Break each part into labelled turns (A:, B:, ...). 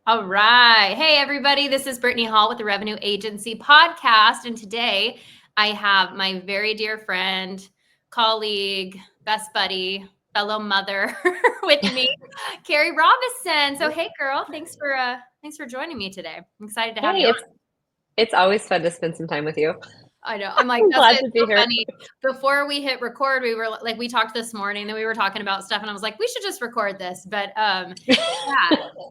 A: All right. Hey, everybody. This is Brittany Hall with the Revenue Agency Podcast. And today I have my very dear friend, colleague, best buddy, fellow mother with me, Kari Robinson. So, hey, girl, thanks for joining me today. I'm excited to have
B: Hey,
A: you on.
B: it's always fun to spend some time with you.
A: I know. I'm like,
B: I'm
A: that's
B: glad
A: it's
B: to be
A: so
B: here.
A: funny. Before we hit record, we were like, we talked this morning, then we were talking about stuff, and I was like, we should just record this. But yeah,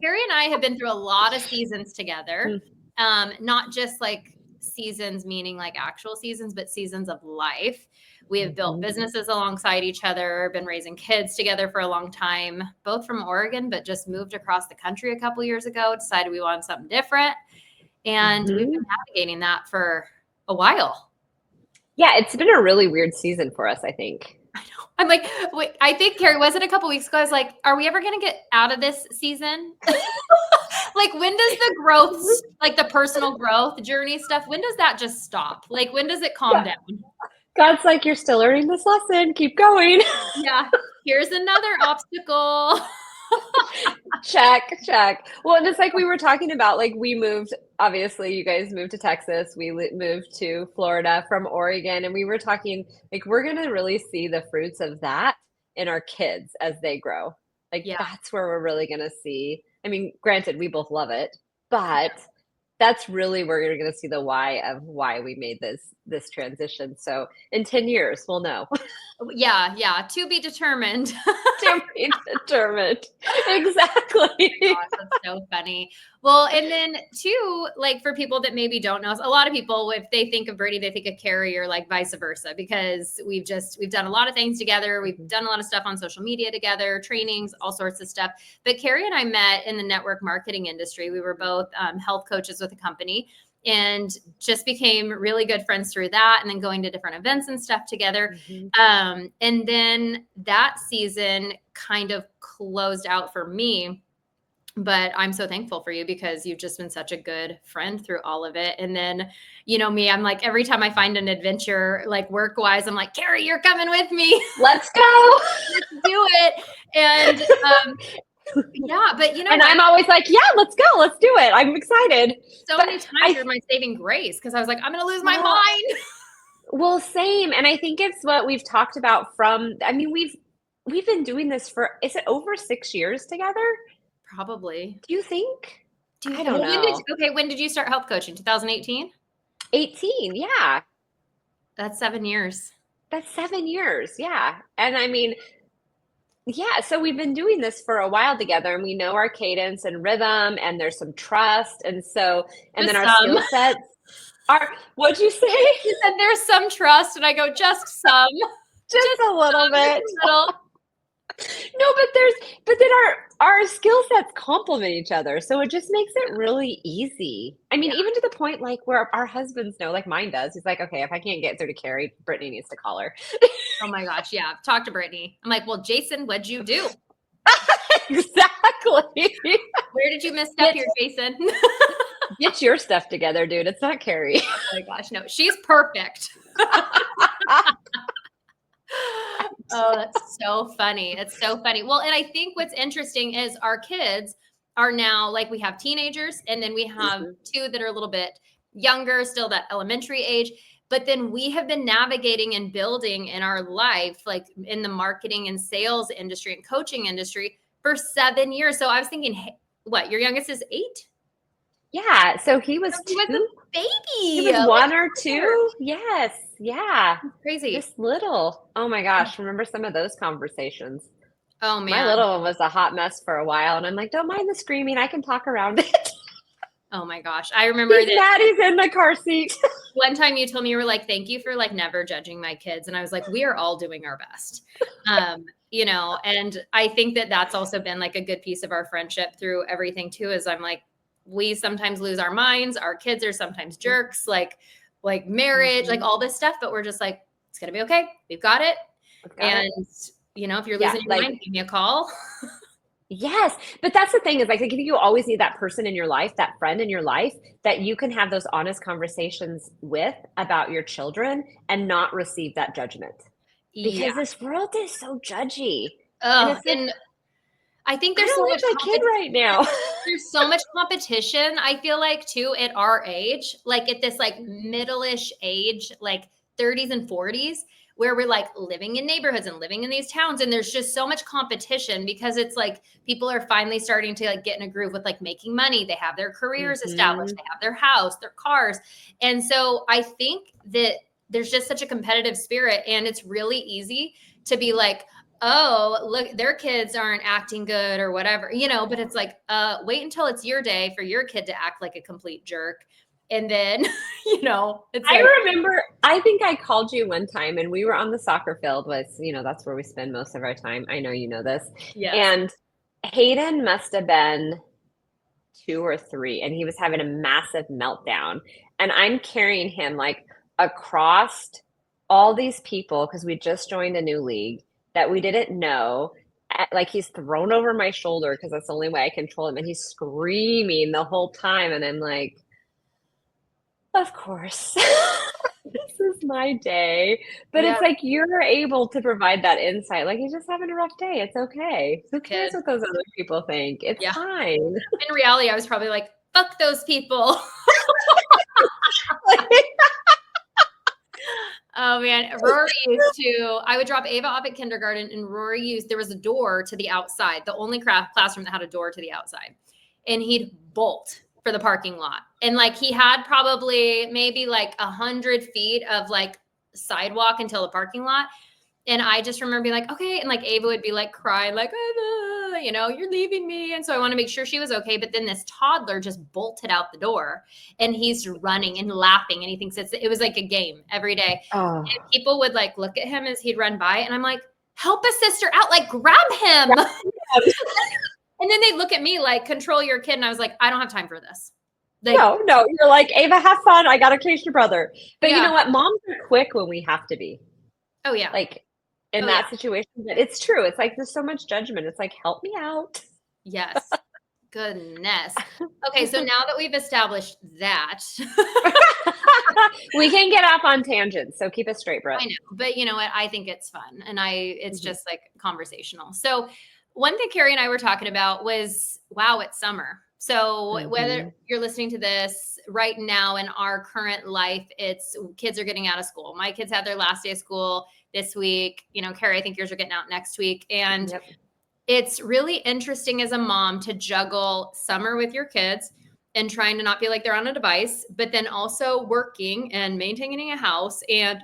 A: Kari and I have been through a lot of seasons together. Not just like seasons, meaning like actual seasons, but seasons of life. We have built businesses alongside each other, been raising kids together for a long time, both from Oregon, but just moved across the country a couple years ago, decided we wanted something different. And we've been navigating that for a while.
B: Yeah, it's been a really weird season for us, I think.
A: I know. I'm like, wait, I think Kari, was it a couple weeks ago? I was like, are we ever going to get out of this season? Like, when does the growth, like the personal growth journey stuff, when does that just stop? Like, when does it calm down?
B: God's like, you're still learning this lesson. Keep going.
A: Yeah. Here's another obstacle.
B: Check. Well, and it's like we were talking about, like we moved, obviously you guys moved to Texas. We moved to Florida from Oregon. And we were talking, like, we're going to really see the fruits of that in our kids as they grow. Like,
A: Yeah.
B: that's where we're really going to see. I mean, granted, we both love it, but that's really where you're going to see the why of why we made this transition. So in 10 years, we'll know.
A: Yeah. To be determined.
B: To be determined. Exactly.
A: Oh my gosh, that's so funny. Well, and then too, like for people that maybe don't know us, a lot of people, if they think of Brittany, they think of Kari or like vice versa, because we've done a lot of things together. We've done a lot of stuff on social media together, trainings, all sorts of stuff. But Kari and I met in the network marketing industry. We were both health coaches with a company and just became really good friends through that, and then going to different events and stuff together. And then that season kind of closed out for me, but I'm so thankful for you because you've just been such a good friend through all of it. And then, you know, me, I'm like, every time I find an adventure, like work wise, I'm like, Kari, you're coming with me.
B: Let's go.
A: Let's do it. And yeah, but you know,
B: and I'm always like, yeah, let's go. Let's do it. I'm excited.
A: So many times you're my saving grace because I was like, I'm going to lose my mind.
B: Well, same. And I think it's what we've talked about we've been doing this for, is it over 6 years together?
A: Probably.
B: Do you think?
A: I don't know. When did you start health coaching? 2018?
B: 18, yeah.
A: That's 7 years.
B: That's 7 years, yeah. And I mean, yeah, so we've been doing this for a while together, and we know our cadence and rhythm, and there's some trust, and then our skill sets are. What'd you say?
A: You said there's some trust, and I go, just some,
B: just a little bit. No, but then our skill sets complement each other, so it just makes it really easy. I mean, even to the point like where our husbands know, like mine does. He's like, okay, if I can't get through to Kari, Brittany needs to call her.
A: Oh my gosh, yeah. Talk to Brittany. I'm like, well, Jason, what'd you do?
B: Exactly.
A: Where did you misstep here, Jason?
B: Get your stuff together, dude. It's not Kari.
A: Oh my gosh, no, she's perfect. Oh, that's so funny. It's so funny. Well, and I think what's interesting is our kids are now, like, we have teenagers, and then we have two that are a little bit younger, still that elementary age. But then we have been navigating and building in our life, like in the marketing and sales industry and coaching industry for 7 years. So I was thinking, hey, what, your youngest is 8?
B: Yeah. So he was
A: He was a baby.
B: He was 1 or 2. Yes. Yeah.
A: That's crazy.
B: Just little. Oh my gosh. Remember some of those conversations?
A: Oh man.
B: My little one was a hot mess for a while, and I'm like, don't mind the screaming. I can talk around it.
A: Oh my gosh. I remember that
B: Maddie's in the car seat.
A: One time you told me, you were like, thank you for like never judging my kids. And I was like, we are all doing our best. You know, and I think that that's also been like a good piece of our friendship through everything too, is I'm like, we sometimes lose our minds. Our kids are sometimes jerks, like marriage, like all this stuff, but we're just like, it's going to be okay. We've got it. You know, if you're losing your mind, give me a call.
B: Yes. But that's the thing is, like, I think you always need that person in your life, that friend in your life that you can have those honest conversations with about your children and not receive that judgment. Because this world is so judgy.
A: And I think there's so much
B: my kid right now.
A: there's so much competition, I feel like, too, at our age, like at this like middle-ish age, like 30s and 40s, where we're like living in neighborhoods and living in these towns. And there's just so much competition because it's like people are finally starting to like get in a groove with like making money. They have their careers established, they have their house, their cars. And so I think that there's just such a competitive spirit, and it's really easy to be like, oh, look, their kids aren't acting good or whatever, but it's like, wait until it's your day for your kid to act like a complete jerk. And then, it's
B: I
A: like,
B: remember, I think I called you one time and we were on the soccer field that's where we spend most of our time. I know you know this.
A: yes.
B: And Hayden must have been 2 or 3 and he was having a massive meltdown. And I'm carrying him like across all these people because we just joined a new league that we didn't know. Like he's thrown over my shoulder because that's the only way I control him. And he's screaming the whole time. And I'm like, of course. This is my day. But
A: Yeah.
B: it's like you're able to provide that insight. Like he's just having a rough day. It's okay. Who cares what those other people think? It's
A: Yeah.
B: fine.
A: In reality, I was probably like, fuck those people. Oh man, Rory I would drop Ava off at kindergarten, and there was a door to the outside, the only classroom that had a door to the outside. And he'd bolt for the parking lot. And like he had probably maybe like 100 feet of like sidewalk until the parking lot. And I just remember being like, okay. And like Ava would be like crying, like, you're leaving me. And so I want to make sure she was okay. But then this toddler just bolted out the door, and he's running and laughing. And he thinks it was like a game every day.
B: Oh.
A: And people would like look at him as he'd run by. And I'm like, help a sister out, like grab him. And then they look at me like, control your kid. And I was like, I don't have time for this.
B: Like, no. You're like, Ava, have fun. I got to chase your brother. But you know what? Moms are quick when we have to be.
A: Oh, yeah.
B: Like in that situation. But it's true. It's like there's so much judgment. It's like, help me out.
A: Yes. Goodness. Okay. So now that we've established that.
B: We can get off on tangents. So keep us straight, Brooke.
A: I know. But you know what? I think it's fun. And it's just like conversational. So one thing Kari and I were talking about was, wow, it's summer. So whether you're listening to this right now in our current life, it's kids are getting out of school. My kids have their last day of school this week. Kari, I think yours are getting out next week. And it's really interesting as a mom to juggle summer with your kids and trying to not feel like they're on a device, but then also working and maintaining a house and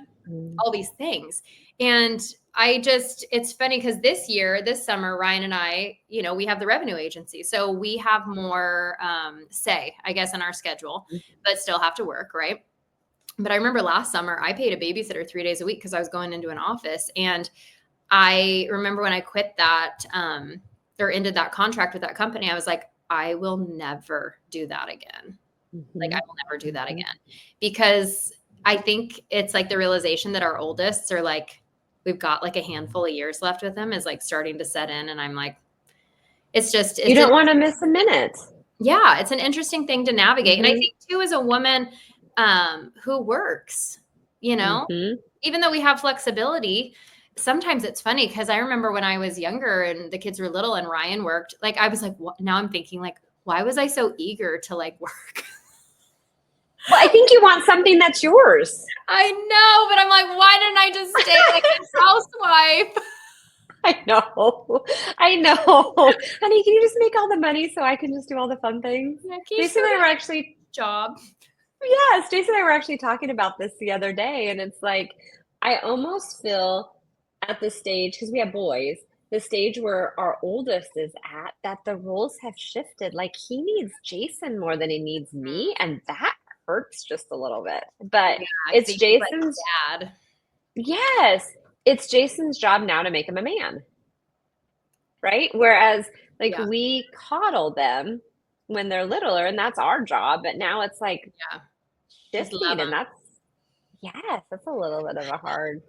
A: all these things. And it's funny because this summer, Ryan and I, we have the revenue agency. So we have more say, I guess, in our schedule, but still have to work, right? But I remember last summer, I paid a babysitter 3 days a week because I was going into an office. And I remember when I quit that or ended that contract with that company, I was like, I will never do that again. Like, I will never do that again. Because I think it's like the realization that our oldest are like, we've got like a handful of years left with them is like starting to set in. And I'm like, it's you
B: don't want to miss a minute.
A: Yeah. It's an interesting thing to navigate. And I think too, as a woman who works, even though we have flexibility, sometimes it's funny because I remember when I was younger and the kids were little and Ryan worked, like, I was like, what? Now I'm thinking like, why was I so eager to like work?
B: Well, I think you want something that's yours.
A: I know, but I'm like, why didn't I just stay like a housewife?
B: I know. Honey, can you just make all the money so I can just do all the fun things?
A: Yeah,
B: Jason and I were actually
A: job.
B: Yes, Jason and I were actually talking about this the other day, and it's like I almost feel at the stage because we have boys, the stage where our oldest is at, that the roles have shifted. Like he needs Jason more than he needs me, and that hurts just a little bit. But it's Jason's
A: dad.
B: Yes, it's Jason's job now to make him a man, right? Whereas we coddle them when they're littler, and that's our job. But now it's like shifting, and that's a little bit of a hard.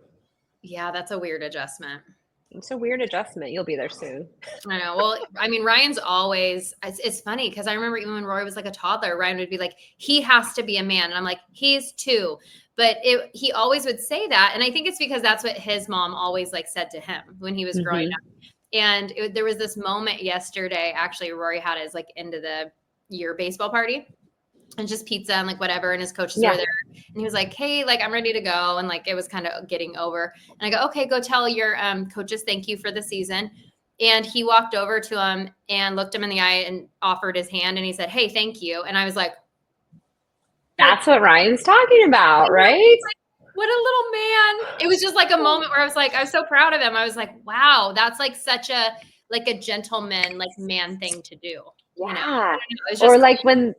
A: Yeah, that's a weird adjustment.
B: It's a weird adjustment. You'll be there soon.
A: I know. Well, I mean, Ryan's always, it's funny because I remember even when Rory was like a toddler, Ryan would be like, he has to be a man. And I'm like, he's 2. But he always would say that. And I think it's because that's what his mom always like said to him when he was growing up. And there was this moment yesterday, actually, Rory had his like end of the year baseball party and just pizza and like whatever. And his coaches were there and he was like, hey, like I'm ready to go. And like, it was kind of getting over. And I go, okay, go tell your coaches thank you for the season. And he walked over to him and looked him in the eye and offered his hand. And he said, hey, thank you. And I was like,
B: that's what Ryan's talking about, right?
A: What a little man. It was just like a moment where I was like, I was so proud of him. I was like, wow, that's like such a gentleman, like man thing to do.
B: Yeah.
A: You know? Just,
B: or like when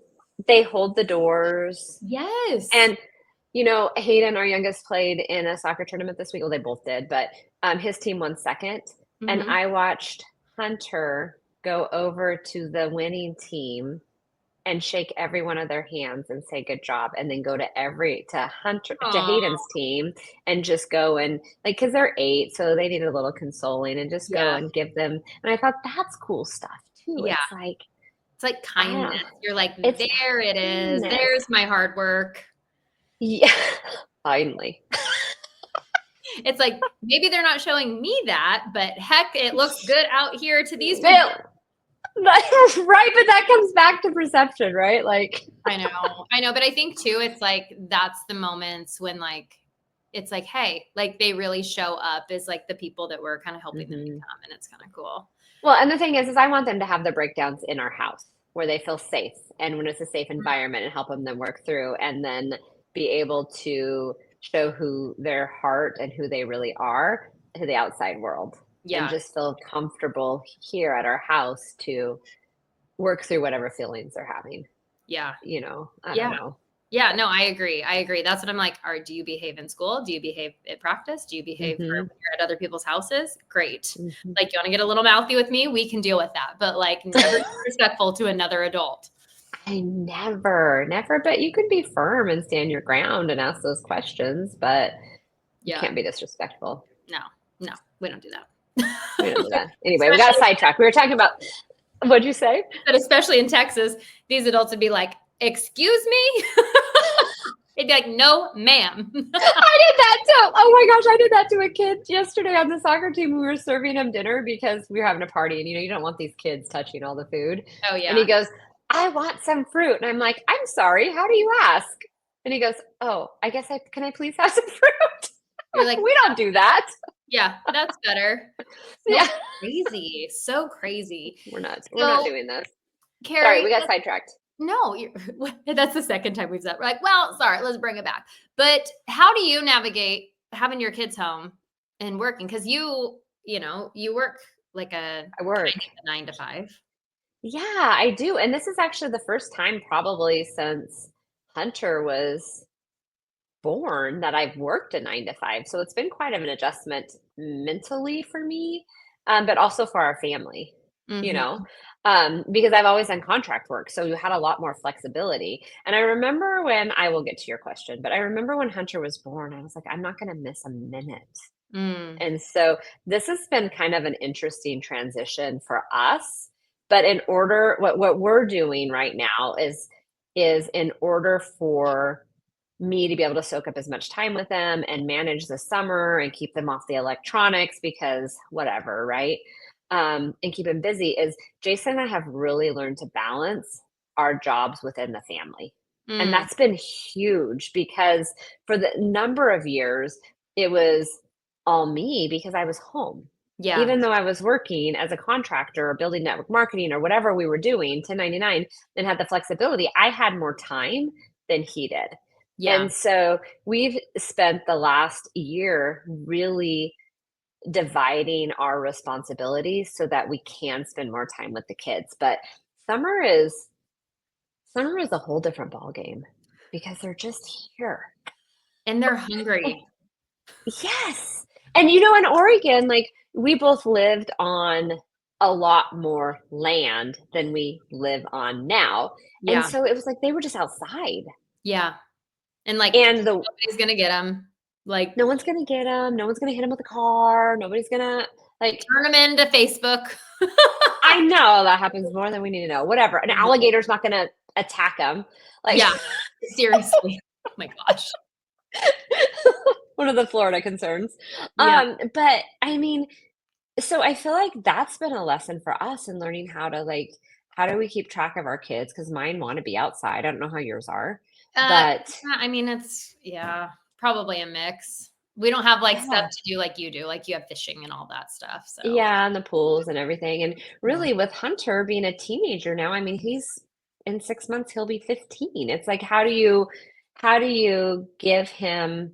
B: they hold the doors.
A: Yes.
B: And, you know, Hayden, our youngest, played in a soccer tournament this week. Well, they both did, but his team won second. Mm-hmm. And I watched Hunter go over to the winning team and shake every one of their hands and say good job, and then go to Hayden's team and just go and like, because they're 8, so they need a little consoling, and just go and give them. And I thought that's cool stuff too.
A: Yeah. It's like kindness. You're like, there it is. There's my hard work.
B: Yeah, finally.
A: It's like, maybe they're not showing me that, but heck, it looks good out here to these people.
B: Right, but that comes back to perception, right? Like
A: I know, but I think too, it's like that's the moments when like it's like, hey, like they really show up as like the people that we're kind of helping them become, and it's kind of cool.
B: Well, and the thing is I want them to have the breakdowns in our house where they feel safe, and when it's a safe environment, and help them work through, and then be able to show who their heart and who they really are to the outside world. Yeah. And just feel comfortable here at our house to work through whatever feelings they're having.
A: Yeah.
B: You know, I don't know.
A: Yeah, no, I agree. That's what I'm like. Do you behave in school? Do you behave at practice? Do you behave when you're at other people's houses? Great. Like, you want to get a little mouthy with me? We can deal with that. But like, never disrespectful to another adult.
B: I never, but you can be firm and stand your ground and ask those questions, but you can't be disrespectful.
A: No, we don't do that.
B: We don't do that. Anyway, we got sidetracked. We were talking about, what'd you say?
A: But especially in Texas, these adults would be like, excuse me? They'd be like, no, ma'am.
B: I did that too. Oh my gosh, I did that to a kid yesterday on the soccer team. We were serving him dinner because we were having a party, and you don't want these kids touching all the food.
A: Oh yeah.
B: And he goes, I want some fruit. And I'm like, I'm sorry, how do you ask? And he goes, oh, I guess can I please have some fruit? You're like, we don't do that.
A: Yeah, that's better.
B: Yeah.
A: Crazy. So crazy.
B: We're not doing this.
A: Kari,
B: sorry, we got sidetracked.
A: No, that's the second time we've said. We're like, well, sorry, let's bring it back. But how do you navigate having your kids home and working? Because you work like I work a 9 to 5.
B: Yeah, I do. And this is actually the first time probably since Hunter was born that I've worked a 9 to 5. So it's been quite of an adjustment mentally for me, but also for our family, you know, because I've always done contract work. So you had a lot more flexibility. And I remember I will get to your question, but I remember when Hunter was born, I was like, I'm not going to miss a minute. And so this has been kind of an interesting transition for us. But what we're doing right now is in order for me to be able to soak up as much time with them and manage the summer and keep them off the electronics because whatever, right? And keep them busy, is Jason and I have really learned to balance our jobs within the family. And that's been huge because for the number of years, it was all me because I was home. Yeah. Even though I was working as a contractor or building network marketing or whatever we were doing, 1099, and had the flexibility, I had more time than he did. Yeah. And so we've spent the last year really dividing our responsibilities so that we can spend more time with the kids. But summer is a whole different ballgame because they're just here.
A: And they're hungry.
B: Yes. And in Oregon, like, we both lived on a lot more land than we live on now. Yeah. And so it was like they were just outside.
A: Yeah. And nobody's going to get them. Like,
B: no one's going to get them. No one's going to hit them with a car. Nobody's going to
A: turn them into Facebook.
B: I know that happens more than we need to know. Whatever. An alligator's not going to attack them.
A: Yeah. Seriously. Oh my gosh.
B: One of the Florida concerns. Yeah. But I mean, So I feel like that's been a lesson for us in learning how to like, how do we keep track of our kids? Because mine want to be outside. I don't know how yours are, but
A: Yeah, I mean, it's yeah, probably a mix. We don't have, like, stuff
B: yeah,
A: to do like you do, like, you have fishing and all that stuff, so
B: yeah, and the pools and everything. And
A: yeah.
B: really, with Hunter being a teenager now, I mean, he's in 6 months, he'll be 15. It's like, how do you give him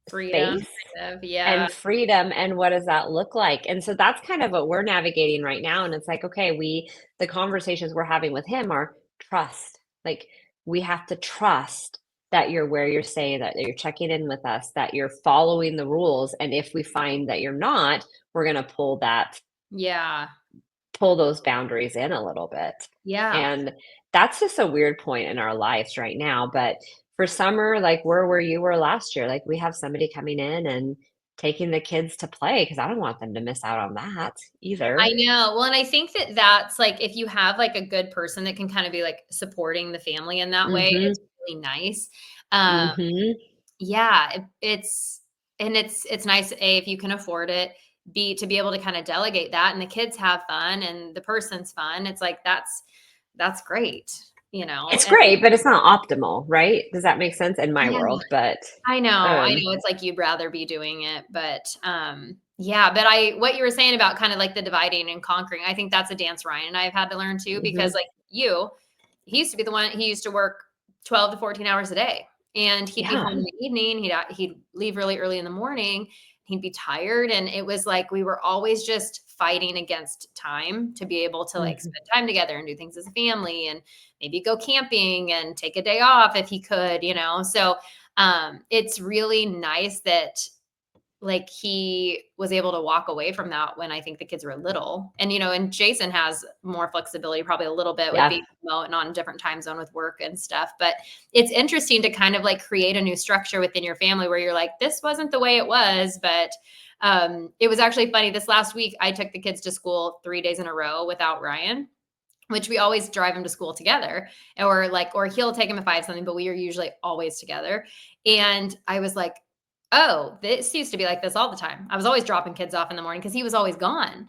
A: Freedom,
B: space
A: kind of, yeah,
B: and freedom, and what does that look like? And so that's kind of what we're navigating right now, and it's like, okay, the conversations we're having with him are trust. Like, we have to trust that you're where you're staying, that you're checking in with us, that you're following the rules, and if we find that you're not, we're gonna
A: yeah,
B: pull those boundaries in a little bit.
A: yeah.
B: And that's just a weird point in our lives right now. But for summer, like where you were last year, like we have somebody coming in and taking the kids to play because I don't want them to miss out on that
A: I
B: either.
A: know. Well, and I think that that's, like, if you have, like, a good person that can kinda be, like, supporting the family in that way,
B: Mhm.
A: it's really nice. Um,
B: Mhm.
A: yeah, it's nice, A, if you can afford it, B, to be able to kinda delegate that, and the kids have fun, and the person's fun. It's like, that's great, you know,
B: It's
A: and
B: great, but it's not optimal, right? Does that make sense in my
A: yeah.
B: world? But
A: I
B: um
A: know it's like you'd rather be doing it, but, yeah, but I what you were saying about kind of like the dividing and conquering, I think that's a dance Ryan and I have had to learn too, because
B: mhm.
A: like you, he used to be the one he used to work 12 to 14 hours a day, and he'd be
B: Yeah.
A: home in the evening, he'd leave really early in the morning, he'd be tired, and it was like we were always just fighting against time to be able to, like,
B: Mhm.
A: spend time together and do things as a family and maybe go camping and take a day off if he could, you know? So, it's really nice that like he was able to walk away from that when I think the kids were little. And, you know, and Jason has more flexibility, probably a little bit with
B: Yeah.
A: being remote and on a different time zone with work and stuff. But it's interesting to kind of like create a new structure within your family where you're like, this wasn't the way it was. But it was actually funny. This last week, I took the kids to school 3 days in a row without Ryan, which we always drive him to school together, or like, or he'll take him if I have something, but we are usually always together. And I was like, oh, this used to be like this all the time. I was always dropping kids off in the morning because he was always gone.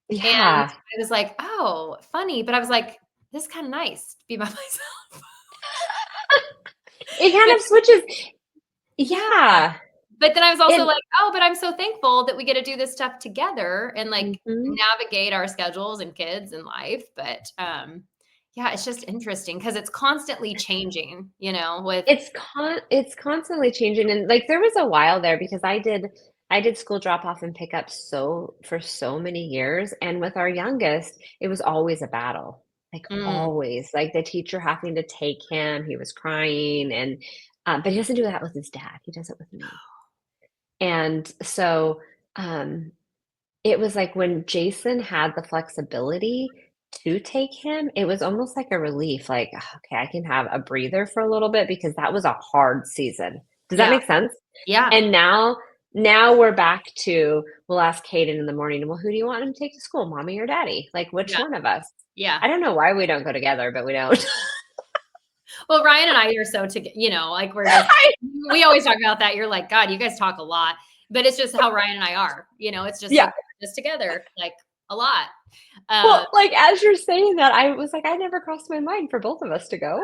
A: And
B: Yeah.
A: I was like, oh, funny. But I was like, this is kind of nice to be by myself.
B: It kind
A: But
B: of switches.
A: yeah.
B: Yeah.
A: But then I was also
B: And
A: like, oh, but I'm so thankful that we get to do this stuff together and like
B: mhm.
A: navigate our schedules and kids and life. But yeah, it's just interesting because it's constantly changing, you know, with
B: It's constantly changing, and, like, there was a while there because I did school drop off and pick up for so many years, and with our youngest, it was always a battle, like,
A: mm,
B: always, like, the teacher having to take him, he was crying, and, but he doesn't do that with his dad, he does it with me, and so, um it was like when Jason had the flexibility to take him, it was almost like a relief, like, "Ah, okay, I can have a breather for a little bit," because that was a hard season. Does that
A: yeah,
B: make sense?
A: yeah,
B: And now we're back to we'll ask Caden in the morning, "Well, who do you want him to take to school, mommy or daddy? Like, which
A: yeah,
B: one of us?"
A: yeah.
B: I don't know why we don't go together, but we don't.
A: Well, Ryan and I are so you know, like we're just
B: I
A: we always talk about that. You're like, God, you guys talk a lot, but it's just how Ryan and I are. You know, it's just like
B: Yeah.
A: we're just together, like a lot. Uh,
B: Well, like, as you're saying that, I was like, "I never crossed my mind for both of us to go."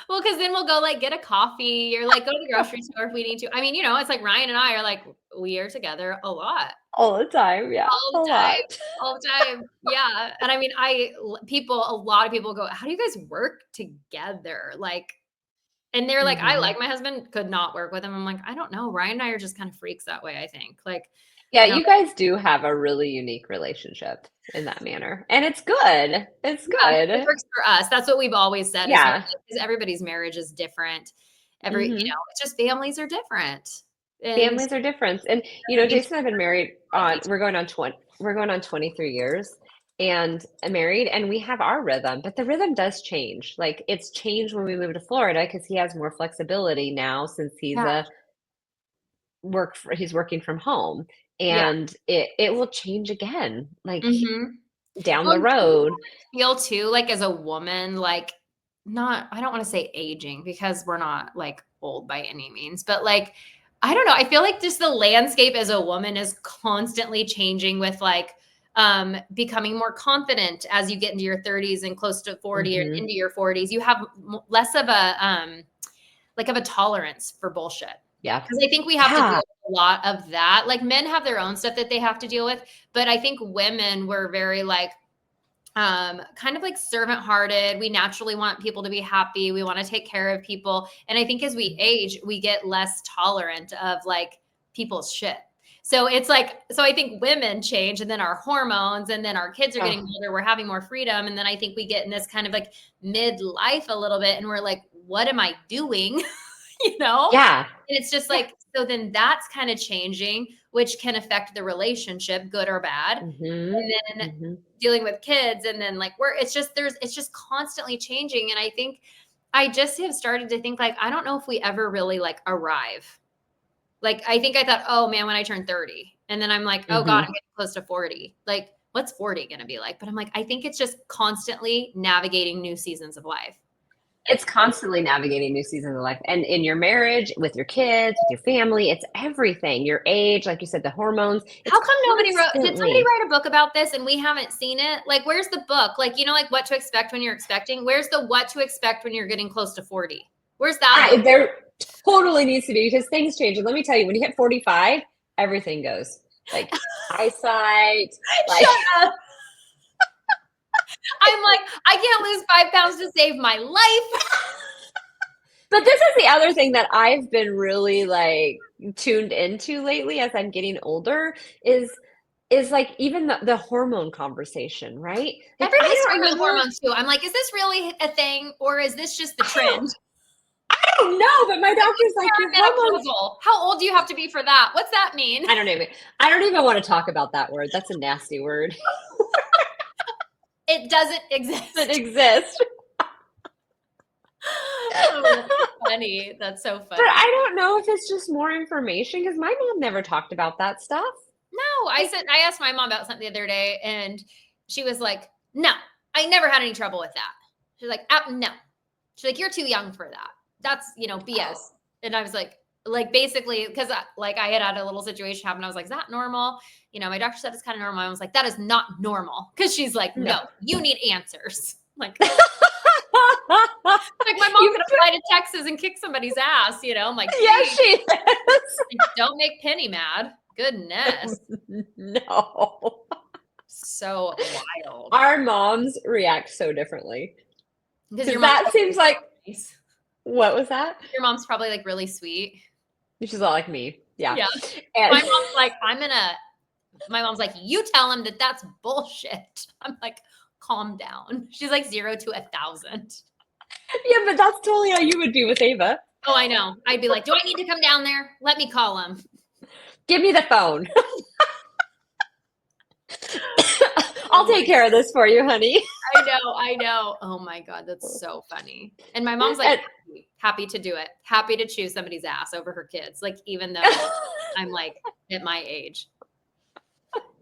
A: well, because then we'll go like get a coffee or like go to the grocery store if we need to. I mean, you know, it's like Ryan and I are like we are together a lot.
B: All the time, yeah,
A: All
B: a
A: the time,
B: lot.
A: all the time. Yeah, and I mean, a lot of people go, "How do you guys work together?" Like, and they're like, "I
B: Mhm.
A: like my husband, could not work with him." I'm like, "I don't know. Ryan and I are just kind of freaks that way, I think." Like,
B: Yeah,
A: I don't
B: you guys do have a really unique relationship in that manner, and it's good. It's
A: yeah, it
B: good.
A: works for us. That's what we've always said is like,
B: Yeah.
A: 'cause everybody's marriage is different. You
B: Mhm.
A: know, it's just families are different. And
B: Families are different, and,
A: doesn't mean
B: Jason and I have been married
A: like
B: on
A: each
B: we're going on 23 years and married, and we have our rhyther, but the rhythm does change. Like, it's changed when we moved to Florida because he has more flexibility now since
A: yeah.
B: he's working from home,
A: Yeah.
B: and it will change again, like,
A: Mhm.
B: down
A: Well,
B: the
A: do you
B: road.
A: feel too, like, as a woman, like, not I don't wanna say aging because we're not, like, old by any means, but, like, I don't know. I feel like just the landscape as a woman is constantly changing with like becoming more confident as you get into your 30s and close to 40 or into your 40s. You have less of a like of a tolerance for bullshit.
B: Yeah.
A: Because I think we have to deal with a lot of that. Like men have their own stuff that they have to deal with, but I think women were very like kind of like servant hearted. We naturally want people to be happy. We want to take care of people. And I think as we age, we get less tolerant of like people's shit. So it's like, so I think women change and then our hormones and then our kids are getting older. We're having more freedom. And then I think we get in this kind of like midlife a little bit and we're like, what am I doing? You know?
B: Yeah.
A: And it's just like, so then that's kind of changing, which can affect the relationship, good or bad. And then dealing with kids and then like it's just constantly changing. And I think I just have started to think like, I don't know if we ever really like arrive. Like, I think I thought, oh man, when I turn 30 and then I'm like, oh God, I'm getting close to 40. Like, what's 40 going to be like? But I'm like, I think it's just constantly navigating new seasons of life.
B: It's constantly navigating new seasons of life, and in your marriage, with your kids, with your family, it's everything. Your age, like you said, the hormones.
A: How come nobody wrote? Did somebody write a book about this and we haven't seen it? Like, where's the book? Like, you know, like what to expect when you're expecting. Where's the what to expect when you're getting close to 40? Where's that?
B: There totally needs to be because things change. And let me tell you, when you hit 45, everything goes like eyesight. Like,
A: shut up. I'm like, I can't lose 5 pounds to save my life.
B: But this is the other thing that I've been really like tuned into lately as I'm getting older is like even the hormone conversation, right? Like,
A: everybody's talking about hormones too. I'm like, is this really a thing or is this just the trend?
B: I don't know, but my doctor's like, your hormones.
A: How old do you have to be for that? What's that mean?
B: I don't even want to talk about that word. That's a nasty word.
A: It doesn't exist.
B: It exists.
A: Oh, that's funny. That's so funny.
B: But I don't know if it's just more information because my mom never talked about that stuff.
A: No, I asked my mom about something the other day and she was like, no, I never had any trouble with that. She's like, no. She's like, you're too young for that. That's, BS. And I was like basically, because like I had a little situation happen. I was like, is that normal? My doctor said it's kind of normal. I was like, that is not normal. Because she's like, no, you need answers. Like, like my mom's gonna fly to Texas and kick somebody's ass. I'm like,
B: yeah, she is.
A: Like, don't make Penny mad. Goodness.
B: No.
A: So wild.
B: Our moms react so differently.
A: Because
B: that seems like. What was that?
A: Your mom's probably like really sweet.
B: She's all like me. Yeah.
A: Yeah.
B: And
A: my mom's like, my mom's like, you tell him that that's bullshit. I'm like, calm down. She's like 0 to 1,000.
B: Yeah, but that's totally how you would be with Ava.
A: Oh, I know. I'd be like, do I need to come down there? Let me call him.
B: Give me the phone. I'll take care of this for you, honey.
A: I know. Oh my God, that's so funny. And my mom's like happy to do it. Happy to chew somebody's ass over her kids. Like, even though I'm like at my age.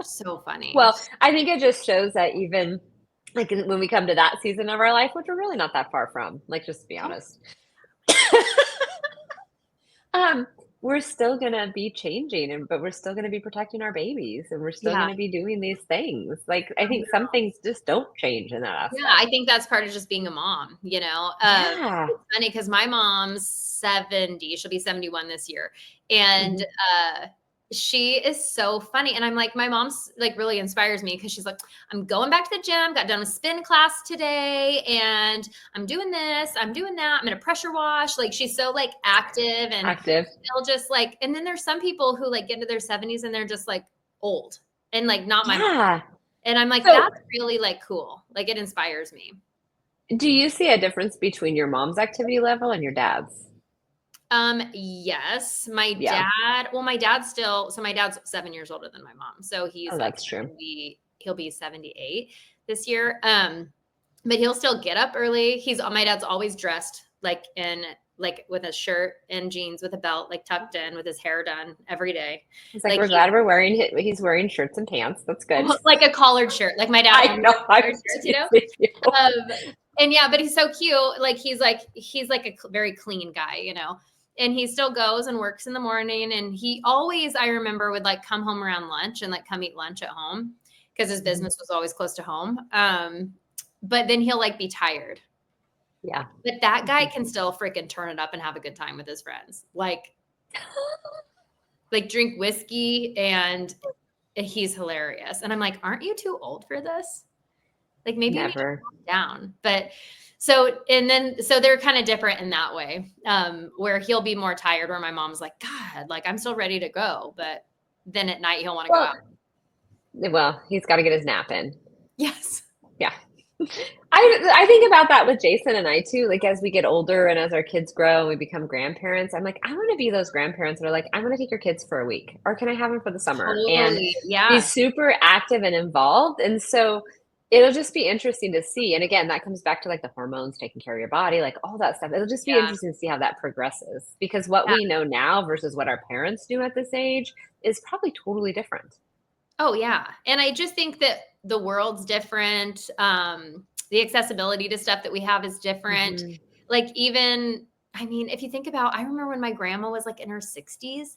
A: So funny.
B: Well, I think it just shows that even like when we come to that season of our life, which we're really not that far from, like, just to be honest, we're still going to be changing, but we're still going to be protecting our babies and we're still going to be doing these things. Like, I think some things just don't change in that aspect.
A: Yeah, I think that's part of just being a mom,
B: Yeah.
A: It's funny because my mom's 70. She'll be 71 this year. And she is so funny. And I'm like, my mom's like really inspires me because she's like, I'm going back to the gym, got done with spin class today, and I'm doing this, I'm doing that, I'm in a pressure wash. Like, she's so like active and still just like, and then there's some people who like get into their 70s and they're just like old and like not my mom. And I'm like, that's really like cool. Like, it inspires me.
B: Do you see a difference between your mom's activity level and your dad's?
A: Yes, my dad, well, my dad's 7 years older than my mom. So he's
B: that's true.
A: He'll be 78 this year. But he'll still get up early. My dad's always dressed like with a shirt and jeans with a belt, like tucked in with his hair done every day.
B: It's like we're glad he's wearing shirts and pants. That's good.
A: Like a collared shirt, like my dad.
B: I know.
A: And yeah, but he's so cute. Like, he's like a very clean guy, and he still goes and works in the morning. And he always, I remember, would like come home around lunch and like come eat lunch at home because his business was always close to home. But then he'll like be tired.
B: Yeah.
A: But that guy can still freaking turn it up and have a good time with his friends. Like drink whiskey, and he's hilarious. And I'm like, aren't you too old for this? Like maybe you need to calm down. But so they're kind of different in that way, where he'll be more tired, where my mom's like, God, like I'm still ready to go. But then at night he'll want to go out.
B: Well, he's got to get his nap in.
A: Yes.
B: Yeah. I think about that with Jason and I too. Like as we get older and as our kids grow and we become grandparents, I'm like, I want to be those grandparents that are like, I'm going to take your kids for a week, or can I have them for the summer?
A: Totally.
B: And be super active and involved. And so it'll just be interesting to see. And again, that comes back to like the hormones, taking care of your body, like all that stuff. It'll just be interesting to see how that progresses, because what we know now versus what our parents knew at this age is probably totally different.
A: Oh yeah. And I just think that the world's different. The accessibility to stuff that we have is different.
B: Mm-hmm.
A: Like even, I mean, if you think about, I remember when my grandma was like in her 60s,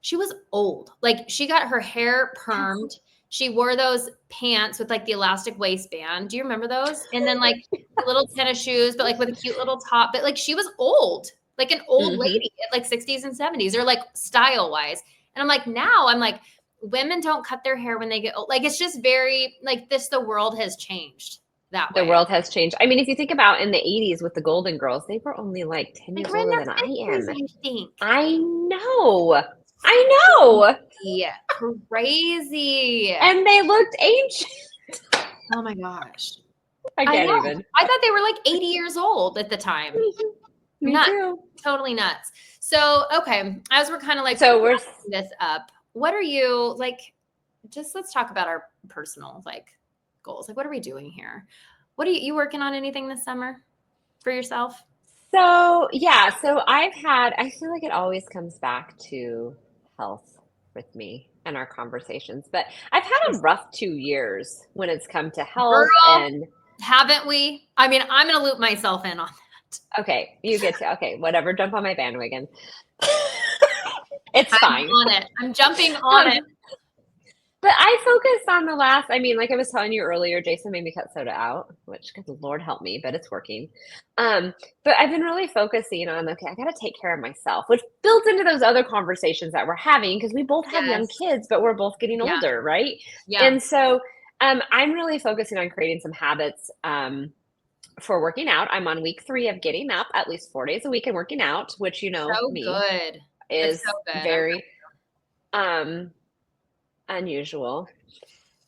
A: she was old. Like she got her hair permed. She wore those pants with like the elastic waistband. Do you remember those? And then like the little tennis shoes, but like with a cute little top. But like she was old, like an old lady at like 60s and 70s, or like style wise. And I'm like, now I'm like, women don't cut their hair when they get old. Like it's just very like this. The world has changed that way.
B: The world has changed. I mean, if you think about in the 80s with the Golden Girls, they were only like 10 years older than I am.
A: I think.
B: I know.
A: Yeah, crazy.
B: And they looked ancient.
A: Oh my gosh.
B: I can't even.
A: I thought they were like 80 years old at the time.
B: Me too.
A: Totally nuts. So, okay, as we're kind of like
B: we're
A: this up, what are you like, just let's talk about our personal like goals. Like, what are we doing here? What are you working on anything this summer for yourself?
B: So I feel like it always comes back to health with me and our conversations, but I've had a rough 2 years when it's come to health.
A: Girl,
B: and
A: haven't we? I mean, I'm going to loop myself in on that.
B: Okay. You get to, okay, whatever. Jump on my bandwagon. It's fine.
A: I'm jumping on it.
B: But I focused on like I was telling you earlier, Jason made me cut soda out, which good Lord help me, but it's working. But I've been really focusing on, okay, I got to take care of myself, which builds into those other conversations that we're having, because we both have young kids, but we're both getting older, right? Yeah. And so I'm really focusing on creating some habits for working out. I'm on week 3 of getting up at least 4 days a week and working out, which, is very unusual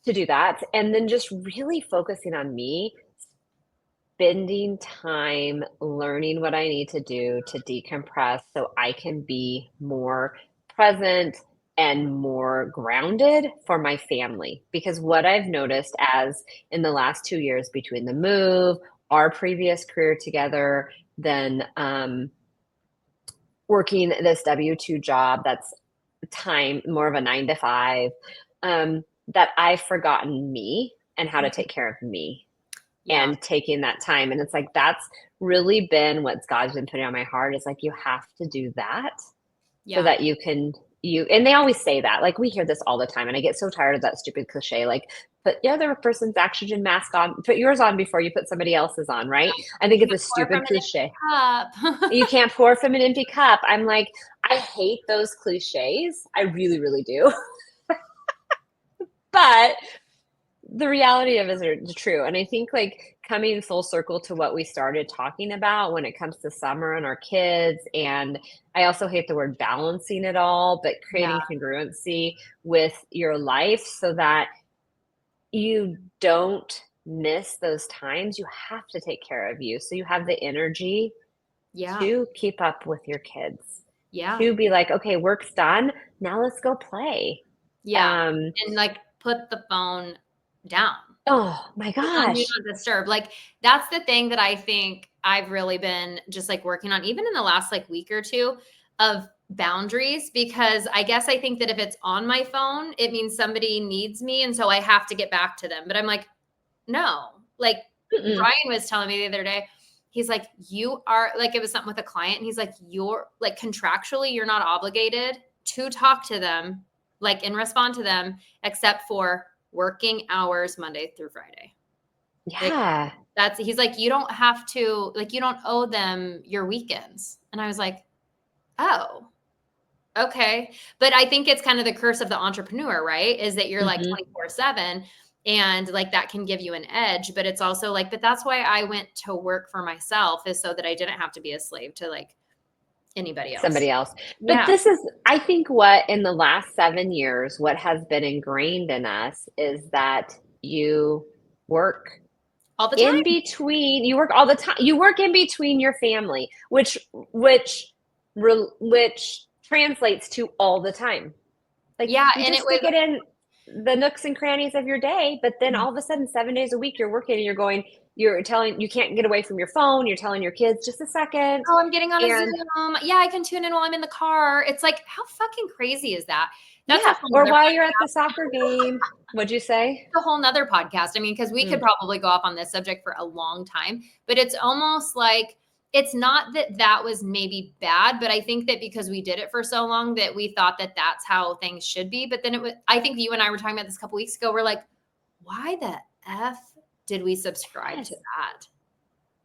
B: to do that. And then just really focusing on me, spending time learning what I need to do to decompress so I can be more present and more grounded for my family. Because what I've noticed as in the last 2 years between the move, our previous career together, then working this W-2 job that's time more of a 9 to 5, that I've forgotten me and how to take care of me and taking that time. And it's like, that's really been what God's been putting on my heart, is like, you have to do that so that you can, and they always say that, like we hear this all the time. And I get so tired of that stupid cliche, like, put the other person's oxygen mask on, put yours on before you put somebody else's on, right? I think it's a stupid cliche. You can't pour from an empty cup. I'm like, I hate those cliches. I really, really do. But the reality of it is true. And I think like coming full circle to what we started talking about when it comes to summer and our kids, and I also hate the word balancing it all, but creating congruency with your life so that you don't miss those times. You have to take care of you, so you have the energy to keep up with your kids. To be like, okay, work's done. Now let's go play.
A: And like put the phone down.
B: Oh my gosh.
A: Do not disturb. Like that's the thing that I think I've really been just like working on, even in the last like week or two, of boundaries, because I guess I think that if it's on my phone, it means somebody needs me. And so I have to get back to them. But I'm like, no, like Brian was telling me the other day, he's like, you are like, it was something with a client. And he's like, you're like contractually, you're not obligated to talk to them, like, and respond to them, except for working hours, Monday through Friday. Like,
B: Yeah.
A: he's like, you don't have to, like, you don't owe them your weekends. And I was like, oh, okay. But I think it's kind of the curse of the entrepreneur, right? Is that you're like
B: Mhm.
A: 24/7 and like that can give you an edge, but it's also like, but that's why I went to work for myself, is so that I didn't have to be a slave to like anybody else.
B: Somebody else. But
A: Yeah.
B: this is, I think, what in the last 7 years, what has been ingrained in us is that you work
A: All the
B: in
A: time.
B: between, you work all the time, you work in between your family, which translates to all the time. Like,
A: Yeah.
B: you
A: And
B: just
A: it
B: stick
A: was,
B: it in the nooks and crannies of your day, but then all of a sudden 7 days a week you're working and you're telling, you can't get away from your phone, you're telling your kids just a second.
A: oh, I'm getting on a
B: And
A: Zoom. Yeah, I can tune in while I'm in the car. It's like, how fucking crazy is that? That's a
B: yeah,
A: whole
B: or
A: nother
B: while you're at the soccer game. What'd you say?
A: a whole nother podcast. I mean, because we could
B: Mm.
A: probably go off on this subject for a long time, but it's almost like, it's not that that was maybe bad, but I think that because we did it for so long that we thought that that's how things should be. But then it was, I think you and I were talking about this a couple weeks ago. We're like, why the F did we subscribe to
B: Yes.
A: that?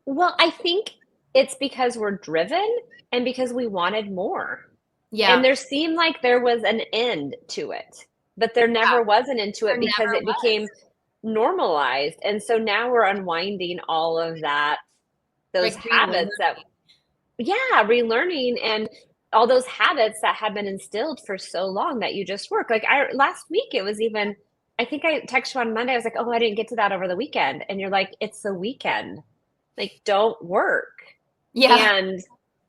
B: Well, I think it's because we're driven and because we wanted more. And
A: Yeah.
B: there seemed like there was an end to it, but there
A: Yeah.
B: never was an end to
A: There
B: it because
A: never
B: it became
A: was.
B: normalized. And so now we're unwinding all of that, those
A: Like relearn.
B: habits that, yeah, relearning and all those habits that had been instilled for so long that you just work. Like last week, it was even, I think I texted you on Monday. I was like, oh, I didn't get to that over the weekend. And you're like, it's the weekend. Like, don't work.
A: Yeah.
B: And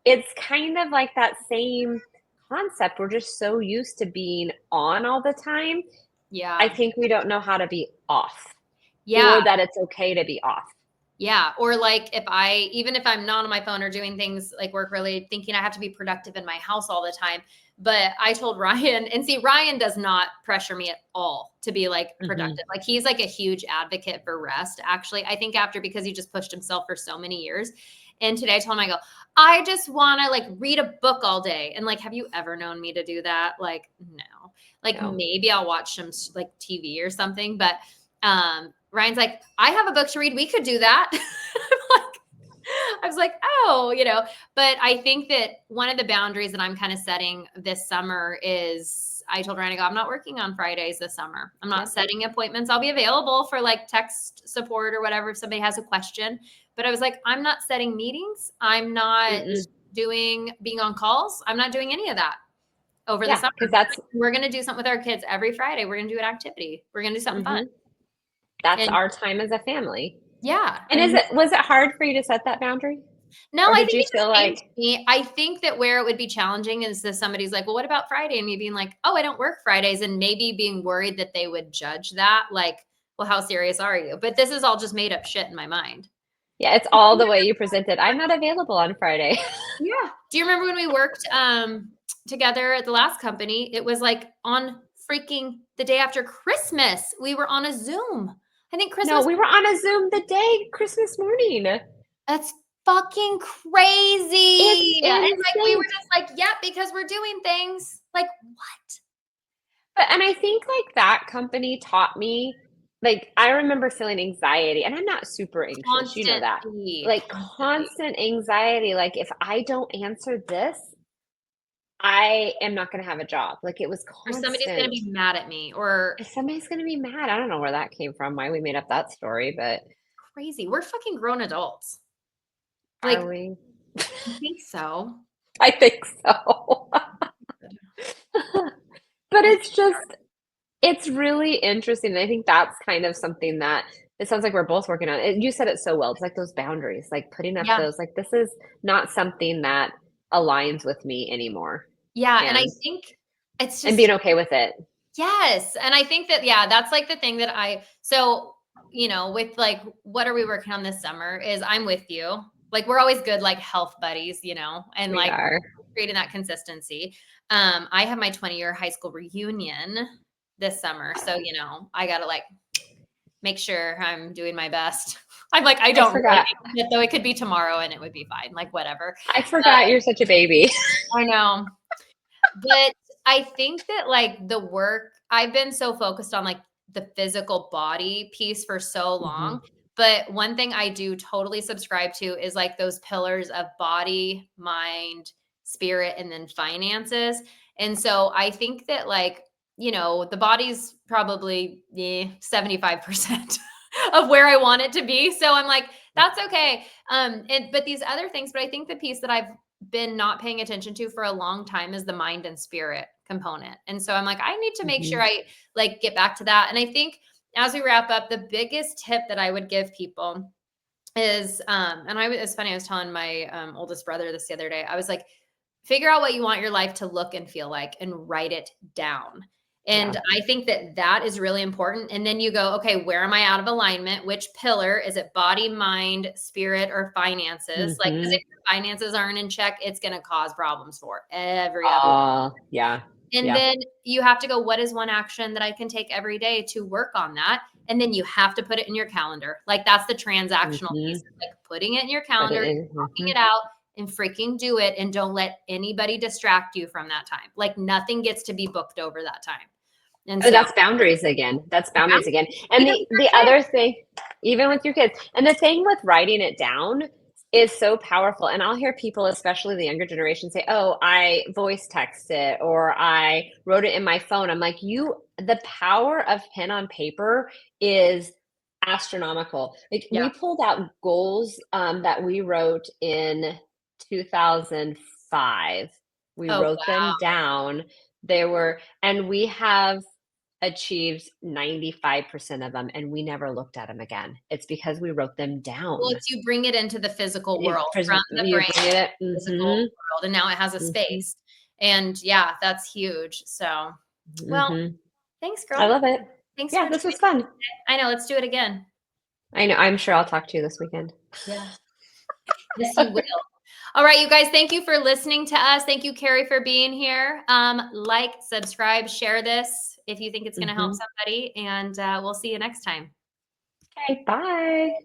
B: it's kind of like that same concept. We're just so used to being on all the time. I
A: Yeah.
B: think we don't know how to be off
A: Yeah.
B: or that it's okay to be off.
A: Yeah. Or like even if I'm not on my phone or doing things like work related, thinking I have to be productive in my house all the time. But I told Ryan, and see, Ryan does not pressure me at all to be like
B: Mhm.
A: productive. Like he's like a huge advocate for rest. Actually, I think because he just pushed himself for so many years. And today I told him, I go, I just want to like read a book all day. And like, have you ever known me to do that? Like, no. Like
B: No.
A: maybe I'll watch some like TV or something, but Ryan's like, I have a book to read. We could do that. I was like, oh, but I think that one of the boundaries that I'm kind of setting this summer is I told Ryan, I go, I'm not working on Fridays this summer. I'm not
B: Yep.
A: setting appointments. I'll be available for like text support or whatever if somebody has a question. But I was like, I'm not setting meetings. I'm not
B: Mm-mm.
A: being on calls. I'm not doing any of that over the
B: Yeah,
A: summer.
B: because that's
A: We're going to do something with our kids every Friday. We're going to do an activity. We're going to do something fun.
B: mhm. That's
A: And
B: our time as a family.
A: yeah.
B: And
A: And
B: was it hard for you to set that boundary?
A: no,
B: Or
A: I
B: did
A: think
B: you
A: it
B: feel
A: just came
B: like,
A: to me. I think that where it would be challenging is if somebody's like, well, what about Friday? And me being like, oh, I don't work Fridays. And maybe being worried that they would judge that. Like, well, how serious are you? But this is all just made up shit in my mind.
B: yeah, it's all the way you presented. I'm not available on Friday.
A: Yeah. Do you remember when we worked together at the last company? It was like on freaking the day after Christmas. We were on a Zoom. I think
B: No,
A: Christmas.
B: we were on a Zoom the day Christmas morning.
A: That's fucking
B: It's
A: crazy. It's like we were
B: insane.
A: just like, yeah, because we're doing things. Like, what?
B: And I think, like, that company taught me, like, I remember feeling anxiety, and I'm not super anxious, you know that. Like,
A: Constantly.
B: constant anxiety, like, if I don't answer this, I am not gonna have a job. Like, it was
A: Or somebody's gonna
B: constant.
A: be mad at me or
B: If somebody's gonna be mad, I don't know where that came from, why we made up that story, but
A: crazy. We're fucking grown adults.
B: are
A: Like,
B: we?
A: I think so.
B: I think so. But it's really interesting, and I think that's kind of something that it sounds like we're both working on. And you said it so well. It's like those boundaries, like putting up
A: Yeah.
B: those, like, this is not something that aligns with me anymore,
A: Yeah, and I
B: and
A: think it's
B: and
A: just
B: being okay with it.
A: yes, and I think that yeah, that's like the thing that with like what are we working on this summer is I'm with you. Like we're always good like health buddies, and
B: We
A: like
B: are.
A: creating that consistency. I have my 20-year high school reunion this summer, so I got to like make sure I'm doing my best. I'm like, I
B: I
A: don't really
B: forgot.
A: think it, though it could be tomorrow and it would be fine. Like, whatever.
B: I forgot you're such a baby.
A: I know. But I think that like the work, I've been so focused on like the physical body piece for so long.
B: Mhm.
A: But one thing I do totally subscribe to is like those pillars of body, mind, spirit, and then finances. And so I think that like, the body's probably 75% of where I want it to be. So I'm like, that's okay. But these other things, but I think the piece that I've been not paying attention to for a long time is the mind and spirit component. And so I'm like, I need to make sure
B: Mhm.
A: I like get back to that. And I think as we wrap up, the biggest tip that I would give people is, it's funny, I was telling my oldest brother this the other day. I was like, figure out what you want your life to look and feel like and write it down.
B: Yeah.
A: And I think that that is really important. And then you go, okay, where am I out of alignment? Which pillar is it? Body, mind, spirit, or finances? Like, because if
B: Mhm.
A: your finances aren't in check, it's going to cause problems for every other.
B: Yeah.
A: And
B: Yeah.
A: then you have to go, what is one action that I can take every day to work on that? And then you have to put it in your calendar. Like, that's the transactional piece,
B: Mhm.
A: like putting it in your
B: Put
A: calendar,
B: it in.
A: talking
B: Mhm.
A: it out, and freaking do it. And don't let anybody distract you from that time. Like, nothing gets to be booked over that time. And
B: Oh,
A: so,
B: that's boundaries again. That's
A: yeah,
B: boundaries again. And
A: even
B: the
A: for your kids.
B: other thing, even with your kids, and the thing with writing it down is so powerful. And I'll hear people, especially the younger generation, say, "Oh, I voice text it or I wrote it in my phone." I'm like, the power of pen on paper is astronomical. Like
A: Yeah.
B: we pulled out goals that we wrote in 2005. We
A: Oh,
B: wrote them
A: wow.
B: down. And we have achieved 95% of them, and we never looked at them again. It's because we wrote them
A: Well,
B: down.
A: it's you bring it into the physical
B: You
A: world from
B: pres
A: the
B: you
A: brain
B: bring
A: to
B: it
A: the physical
B: mhm,
A: world. And now it has a
B: mhm,
A: space. And yeah, that's huge. So, well,
B: mhm.
A: thanks,
B: I
A: girl.
B: love it.
A: Thanks for
B: Yeah,
A: joining
B: this was
A: me
B: fun.
A: today. I know. Let's do it again.
B: I know, I'm sure I'll talk to you this weekend.
A: Yeah. Yes, you will. All right, you guys, thank you for listening to us. Thank you, Kari, for being here. Like, subscribe, share this if you think it's going to help
B: Mhm.
A: somebody, and we'll see you next time.
B: Okay, bye.